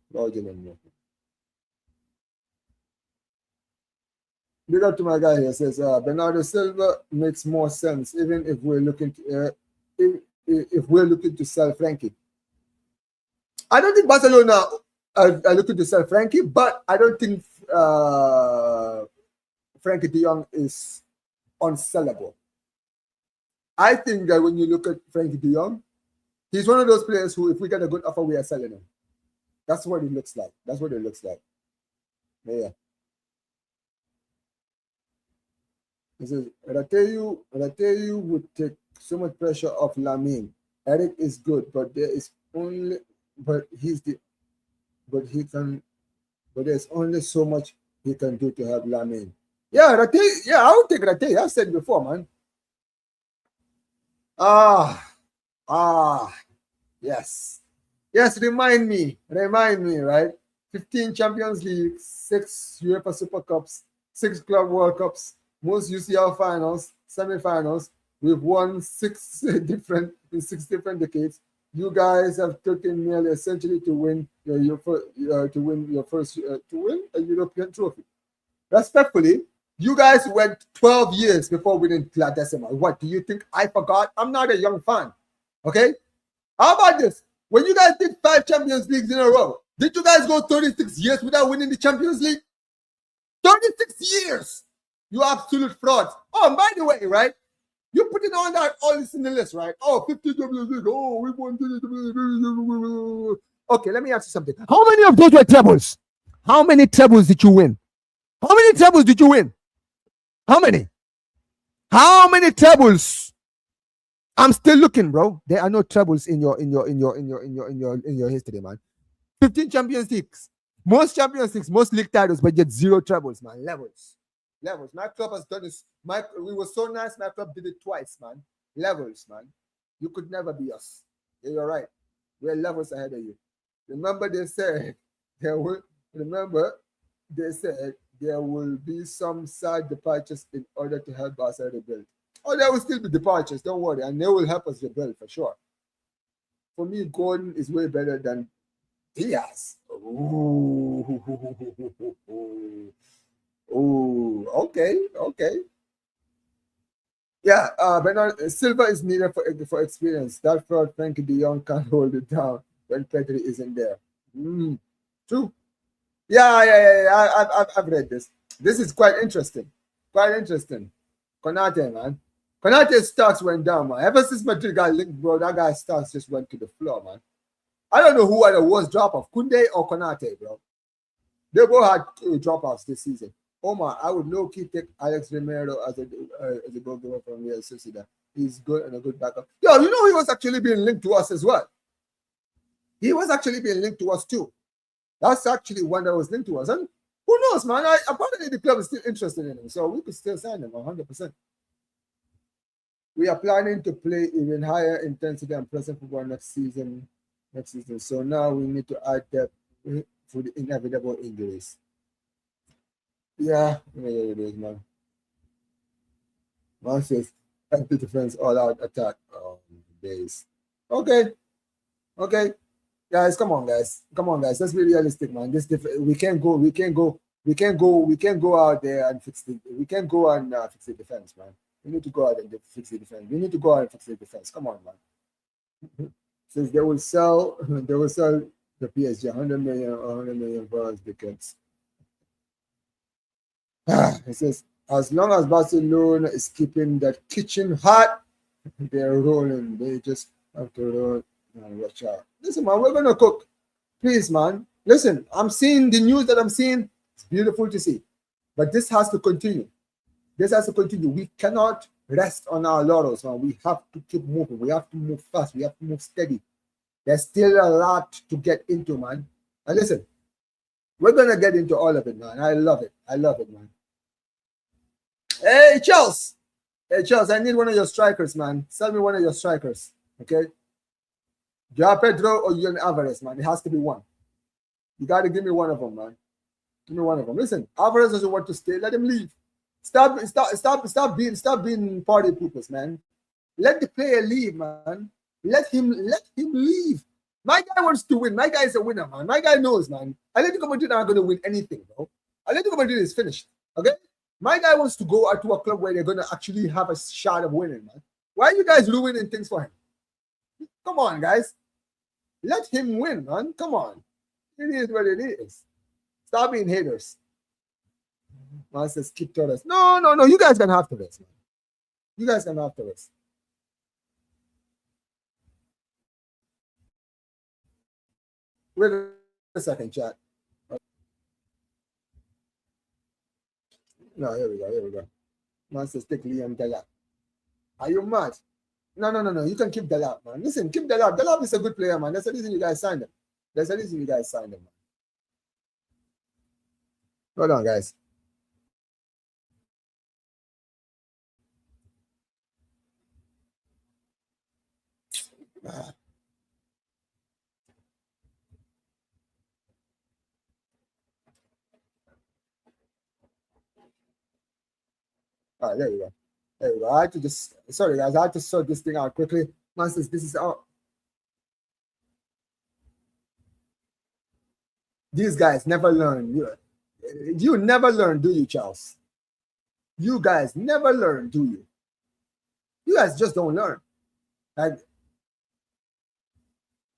Big up to my guy here. Says Bernardo Silva makes more sense, even if we're looking to if we're looking to sell Frankie. I don't think Barcelona are looking to sell Frankie, but I don't think Frankie de Jong is unsellable. I think that when you look at Frankie de Jong, he's one of those players who, if we get a good offer, we are selling him. That's what it looks like. Yeah. He says, Rateyu would take so much pressure off Lamine. Eric is good, but there's only so much he can do to help Lamine. Yeah, Rateyu, I would take Rateyu. I've said before, man. Yes, remind me, right? 15 Champions League, 6 UEFA Super Cups, 6 Club World Cups, most UCL finals, semi-finals. We've won 6 different decades. You guys have taken nearly essentially to win a European trophy. Respectfully, you guys went 12 years before winning La Decima. What do you think? I forgot? I'm not a young fan. Okay? How about this? When you guys did 5 Champions Leagues in a row, did you guys go 36 years without winning the Champions League? 36 years! You absolute frauds. Oh, and by the way, right? You put it on all this in the list, right? Oh, 50 Champions League. Oh, we won. Okay, let me ask you something. How many of those were trebles? How many trebles did you win? How many trebles did you win? How many? How many trebles? I'm still looking, bro. There are no trebles in your history, man. 15 Champions Leagues, most Champions Leagues, most league titles, but yet 0 trebles, man. Levels. My club has done this. We were so nice. My club did it twice, man. Levels, man. You could never be us. Yeah, you're right. We're levels ahead of you. Remember, they said there will be some side departures in order to help us rebuild. Oh, there will still be departures, don't worry, and they will help us rebuild for sure. For me, Gordon is way better than Diaz. Oh, okay. Yeah, Bernardo Silva is needed for experience. That fraud, Frankie de Jong can't hold it down. when Pedri isn't there. True. Yeah. I've read this. This is quite interesting. Quite interesting. Konate, man. Konate's stocks went down, man. Ever since Madrid got linked, bro, that guy's stocks just went to the floor, man. I don't know who had the worst drop-off, Kunde or Konate, bro. They both had drop-offs this season. Omar, I would low-key take Alex Romero as a goalkeeper from Real Sociedad. He's good and a good backup. Yo, you know he was actually being linked to us as well. He was actually being linked to us too. That's actually one that was linked to us. And who knows, man? Apparently the club is still interested in him, so we could still sign him 100%. We are planning to play even higher intensity and present football next season. So now we need to add depth for the inevitable injuries. Yeah, it is, man. Man says empty defense, all out attack. Oh, days. Okay. Guys, come on, guys. Let's be realistic, man. We can't go out there and fix the. We can't go and fix the defense, man. We need to go out and fix the defense. We need to go out and fix the defense. Come on, man. Since they will sell the PSG 100 million for us because it says as long as Barcelona is keeping that kitchen hot, they're rolling. They just have to roll and watch out. Listen, man, we're gonna cook. Please, man. Listen, I'm seeing the news that I'm seeing. It's beautiful to see. But this has to continue. We cannot rest on our laurels, man. We have to keep moving. We have to move fast. We have to move steady. There's still a lot to get into, man. And listen, we're going to get into all of it, man. I love it, man. Hey, Charles, I need one of your strikers, man. Sell me one of your strikers, okay? Joao Pedro or Julian Alvarez, man. It has to be one. You got to give me one of them, man. Give me one of them. Listen, Alvarez doesn't want to stay. Let him leave. Stop being party poopers, man. Let the player leave, man. Let him leave. My guy wants to win. My guy is a winner, man. My guy knows, man. Atletico Madrid are not going to win anything, bro. Atletico Madrid is finished, okay? My guy wants to go out to a club where they're going to actually have a shot of winning, man. Why are you guys ruining things for him? Come on, guys. Let him win, man. Come on. It is what it is. Stop being haters. Man says keep Torres. No. You guys can have Torres, man. You guys can have Torres. Wait a second, chat. No, here we go. Man says take Liam Delap. Are you mad? No. You can keep Delap, man. Listen, keep Delap. Delap is a good player, man. That's the reason you guys signed him. Man. Hold on, guys. All right, there we go. I had to just, sorry guys, I had to sort this thing out quickly. Man says this is out. These guys never learn. You never learn, do you, Charles? You guys never learn, do you? You guys just don't learn. Like,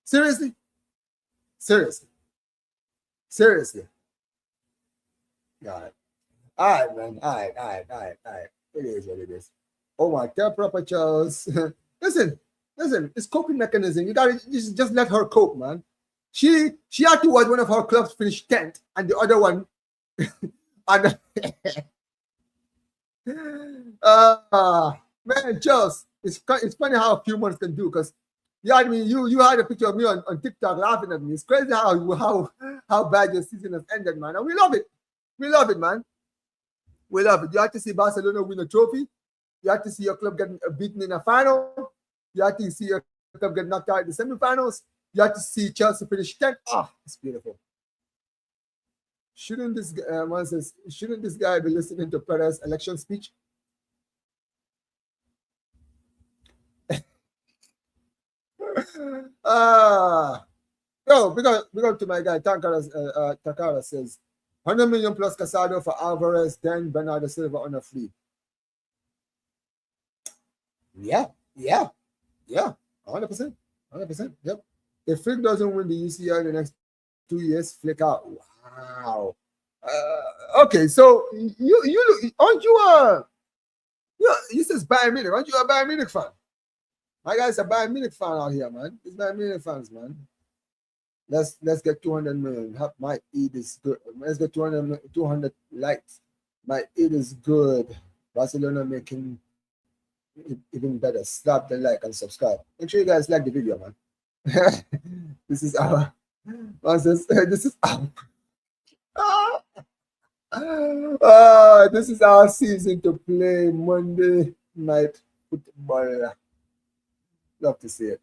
seriously? All right, man. All right. It is what it is. Oh my God, proper Charles. Listen. It's coping mechanism. You gotta just let her cope, man. She had to watch one of her clubs finish 10th and the other one and man, Charles, it's funny how a few months can do because you had a picture of me on TikTok laughing at me. It's crazy how bad your season has ended, man. And we love it. Man. We love it. You have to see Barcelona win a trophy. You have to see your club getting beaten in a final. You have to see your club get knocked out in the semifinals. You have to see Chelsea finish 10th. It's beautiful. Shouldn't this guy be listening to Perez's election speech? Because to my guy Takara says 100 million plus Casado for Alvarez, then Bernardo Silva on a free. Yeah, 100%. Yep. If Flick doesn't win the UCL in the next 2 years, Flick out. Wow. Okay, so you aren't you says Bayern Munich? Aren't you a Bayern Munich fan? My guy's a Bayern Munich fan out here, man. It's Bayern Munich fans, man. Let's get 200 million. My eat is good. Let's get 200 likes. My eat is good. Barcelona making it even better. Slap the like and subscribe. Make sure you guys like the video, man. This is our this is our this is our season to play Monday night football. Love to see it.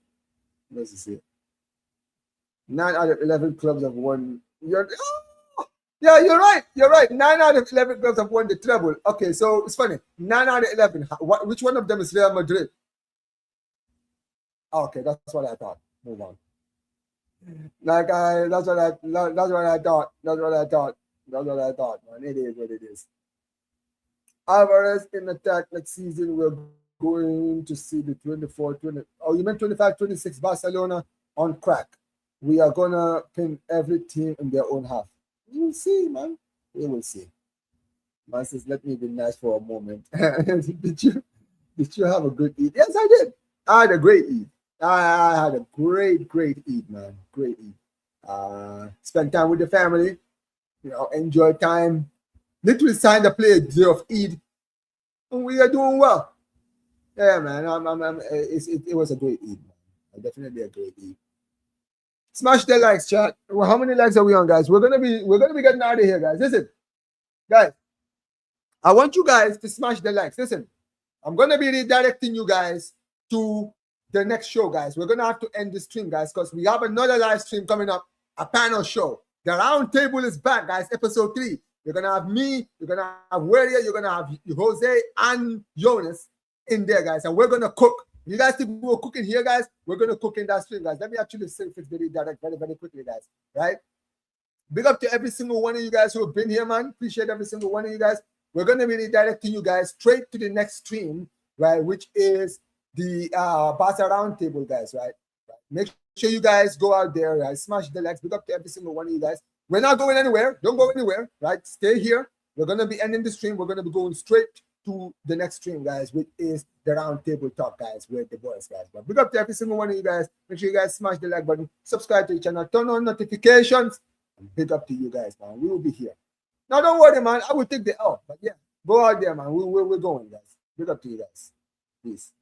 Love to see it. 9 out of 11 clubs have won. Yeah, you're right. You're right. 9 out of 11 clubs have won the treble. Okay, so it's funny. 9 out of 11. Which one of them is Real Madrid? Okay, that's what I thought. Move on. That's what I thought. That's what I thought, man. It is what it is. Alvarez in attack next season. We're going to see the 24, 20. Oh, you meant 25, 26 Barcelona on crack. We are gonna pin every team in their own half. You will see, man. We will see. Man says, let me be nice for a moment. Did you have a good eat? Yes, I did. I had a great eat. I had a great eat, man. Great eat. Spend time with the family. Enjoy time. Literally signed to play a day of Eid. And we are doing well. Yeah, man. It was a great Eid, man. Definitely a great Eid. Smash the likes, chat. Well, how many likes are we on, guys? We're gonna be getting out of here, guys. Listen, guys. I want you guys to smash the likes. Listen, I'm gonna be redirecting you guys to the next show, guys. We're gonna have to end the stream, guys, because we have another live stream coming up, a panel show. The round table is back, guys. Episode 3. You're gonna have me, you're gonna have Warrior, you're gonna have Jose and Jonas in there, guys, and we're gonna cook. You guys think we're cooking here, guys? We're gonna cook in that stream, guys. Let me actually say if it's very direct, very quickly, guys. Right? Big up to every single one of you guys who have been here, man. Appreciate every single one of you guys. We're gonna be redirecting you guys straight to the next stream, right? Which is the Barca roundtable, guys, right? Make sure you guys go out there, right? Smash the likes. Big up to every single one of you guys. We're not going anywhere. Don't go anywhere, right? Stay here. We're gonna be ending the stream. We're gonna be going straight to the next stream, guys, which is the round table talk, guys, with the boys, guys. But big up to every single one of you guys. Make sure you guys smash the like button, subscribe to the channel, turn on notifications, and big up to you guys, man. We will be here. Now, don't worry, man. I will take the L, but yeah, go out there, man. We're going, guys. Big up to you guys. Peace.